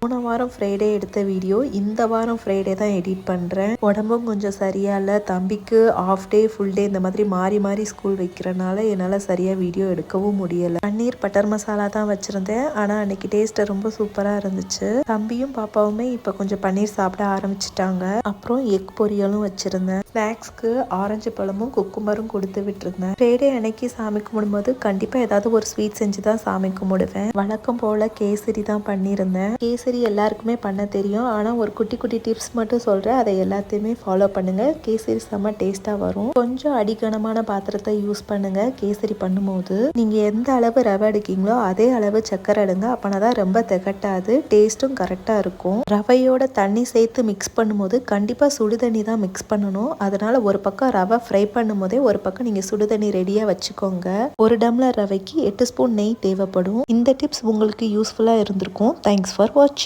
போன வாரம் ஃப்ரைடே எடுத்த வீடியோ இந்த வாரம் ஃப்ரைடே தான் எடிட் பண்ணுறேன். உடம்பும் கொஞ்சம் சரியா இல்லை, தம்பிக்கு ஆஃப் டே ஃபுல் டே இந்த மாதிரி மாறி மாறி ஸ்கூல் வைக்கிறனால என்னால் சரியாக வீடியோ எடுக்கவும் முடியலை. பன்னீர் பட்டர் மசாலா தான் வச்சுருந்தேன், ஆனால் அன்னைக்கு டேஸ்ட்டு ரொம்ப சூப்பராக இருந்துச்சு. தம்பியும் பாப்பாவுமே இப்போ கொஞ்சம் பன்னீர் சாப்பிட ஆரம்பிச்சிட்டாங்க. அப்புறம் எக் பொரியலும் வச்சுருந்தேன். ஸ்நாக்ஸ்க்கு ஆரஞ்சு பழமும் குக்கும்பரும் கொடுத்து விட்டுருந்தேன். ஃப்ரைடே அன்னைக்கு சாமி கும்பிடும்போது கண்டிப்பாக ஏதாவது ஒரு ஸ்வீட் செஞ்சு தான் சாமி கும்பிடுவேன். வழக்கம் போல் கேசரி தான் பண்ணியிருந்தேன். கேசரி எல்லாருக்குமே பண்ண தெரியும், ஆனால் ஒரு குட்டி குட்டி டிப்ஸ் மட்டும் சொல்கிறேன், அதை எல்லாத்தையுமே ஃபாலோ பண்ணுங்கள். கேசரி செம்ம டேஸ்ட்டாக வரும். கொஞ்சம் அடிகனமான பாத்திரத்தை யூஸ் பண்ணுங்கள் கேசரி பண்ணும்போது. நீங்கள் எந்த அளவு ரவை எடுக்கீங்களோ அதே அளவு சக்கரை எடுங்க, அப்போனா தான் ரொம்ப திகட்டாது, டேஸ்ட்டும் கரெக்டாக இருக்கும். ரவையோட தண்ணி சேர்த்து மிக்ஸ் பண்ணும்போது கண்டிப்பாக சுடுதண்ணி தான் மிக்ஸ் பண்ணணும். அதனால் ஒரு பக்கம் ரவை ஃப்ரை பண்ணும் போதே ஒரு பக்கம் நீங்கள் சுடுதண்ணி ரெடியாக வச்சுக்கோங்க. ஒரு டம்ளர் ரவைக்கு 8 ஸ்பூன் நெய் தேவைப்படும். இந்த டிப்ஸ் உங்களுக்கு யூஸ்ஃபுல்லாக இருந்திருக்கும். தேங்க்ஸ் ஃபார் வாட்சிங்.